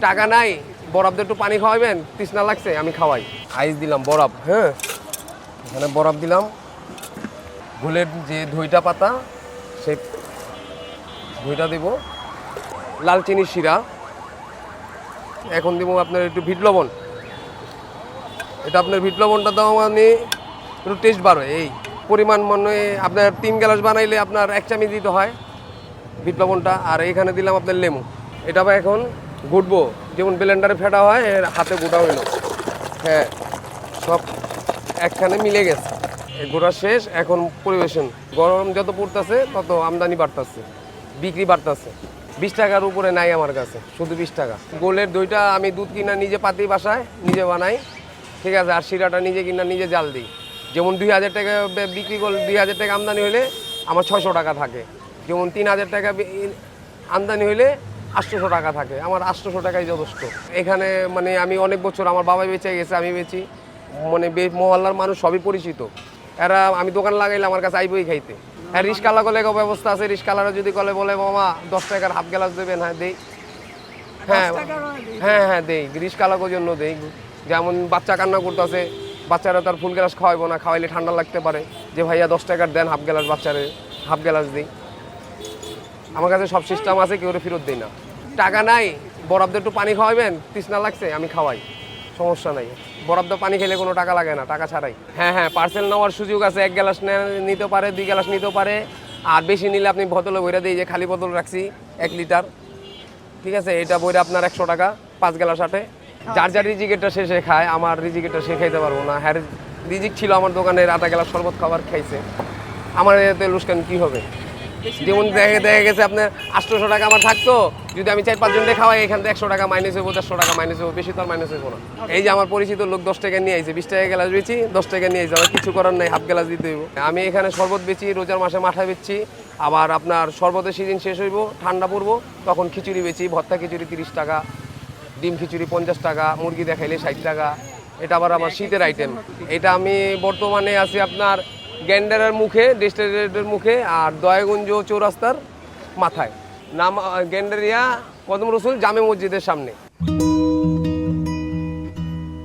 টাকা নাই, বরফ একটু পানি খাওয়াবেন, তৃষ্ণা লাগছে, আমি খাওয়াই। আইস দিলাম বরফ, হ্যাঁ এখানে বরফ দিলাম। ঘোলের যে দইটা পাতা সেই দইটা দিব, লাল চিনির শিরা, এখন দিব আপনার একটু বিট লবণ। এটা আপনার বিট লবণটা দাও মানে একটু টেস্ট বাড়ে। এই পরিমাণ মনে আপনার 3 গ্লাস বানাইলে আপনার 1 চামচ দিতে হয় বিট লবণটা। আর এখানে দিলাম আপনার লেবু। এটা আবার এখন ঘুটবো, যেমন ব্লেন্ডারে ফেটা হয় এর হাতে গোটা হইলো। হ্যাঁ, সব একখানে মিলে গেছে, এই গোটা শেষ। এখন পরিবেশন। গরম যত পড়তেছে তত আমদানি বাড়তেছে, বিক্রি বাড়তেছে। 20 টাকার উপরে নাই আমার কাছে, শুধু 20 টাকা। গোলের দইটা আমি দুধ কিনা নিজে পাতি বাসায় নিজে বানাই, ঠিক আছে। আর শিরাটা নিজে কিনা নিজে জাল দিই। যেমন 2000 টাকা বিক্রি করলে, 2000 টাকা আমদানি হলে আমার 600 টাকা থাকে। যেমন 3000 টাকা আমদানি হলে 800 টাকা থাকে। আমার 800 টাকাই যথেষ্ট। এখানে মানে আমি অনেক বছর, আমার বাবা বেঁচে গেছে, আমি বেচি, মানে মহল্লার মানুষ সবই পরিচিত। এরা আমি দোকান লাগাইলে আমার কাছে আইবই খাইতে। হ্যাঁ, রিস্কালা গলে ব্যবস্থা আছে। রিস্কালারা যদি কলে বলে মামা 10 টাকার হাফ গ্লাস দেবেন, হ্যাঁ দেই। হ্যাঁ হ্যাঁ হ্যাঁ দেই, রিস্কালার জন্য দেই। যেমন বাচ্চা কান্না করতেছে, বাচ্চারা তার ফুল গ্লাস খাওয়াইবো না, খাওয়াইলে ঠান্ডা লাগতে পারে, যে ভাইয়া 10 টাকার দেন হাফ গ্লাস, বাচ্চারে হাফ গ্লাস দিই। আমার কাছে সব সিস্টেম আছে, কেউ ফেরত দিই না। টাকা নাই, বরফ একটু পানি খাওয়াবেন, তৃষ্ণা লাগছে, আমি খাওয়াই, সমস্যা নাই। বরফ দিয়ে পানি খেলে কোনো টাকা লাগে না, টাকা ছাড়াই। হ্যাঁ হ্যাঁ, পার্সেল নেওয়ার সুযোগ আছে। 1 গ্লাস নিতে পারে, 2 গ্লাস নিতে পারে। আর বেশি নিলে আপনি বোতলে বইরা দিই, যে খালি বোতল রাখছি 1 লিটার, ঠিক আছে। এটা বইরা আপনার 100 টাকা, 5 গ্লাস আটে। যার যার রিজিকেটটা সে খায়, আমার রিজিকেটটা সে খাইতে পারবো না। হ্যাঁ, রিজিক ছিল আমার দোকানের, আধা গ্লাস শরবত খাবার খাইছে, আমার এতে লুস্কান কী হবে। যেমন দেখা গেছে আপনার 800 টাকা আমার থাকতো, যদি আমি 4-5 জনকে খাওয়াই, এখান থেকে 100 টাকা মাইনাস হইব, 150 টাকা মাইনাস হইব, বেশি তো আর মাইনাস হইব না। এই যে আমার পরিচিত লোক 10 টাকা নিয়ে আইছে, 20 টাকা গ্লাস বেচি, 10 টাকা নিয়ে আইছে, আমার কিছু করার নাই, হাফ গ্লাস দিতে হইব। আমি এখানে শরবত বেচি, রোজার মাসে মাঠা বেচছি। আবার আপনার শরবতের সিজন শেষ হইব, ঠান্ডা পড়বো, তখন খিচুড়ি বেচি। ভর্তা খিচুড়ি 30 টাকা, ডিম খিচুড়ি 50 টাকা, মুরগি দেখাইলে 60 টাকা। এটা আবার আমার শীতের আইটেম। এটা আমি বর্তমানে আছি আপনার গ্যান্ডারের মুখে, ডেস্টের মুখে, আর দয়াগঞ্জ চৌরাস্তার মাথায়। নাম গ্যান্ডারিয়া কদম রসুল জামে মসজিদের সামনে।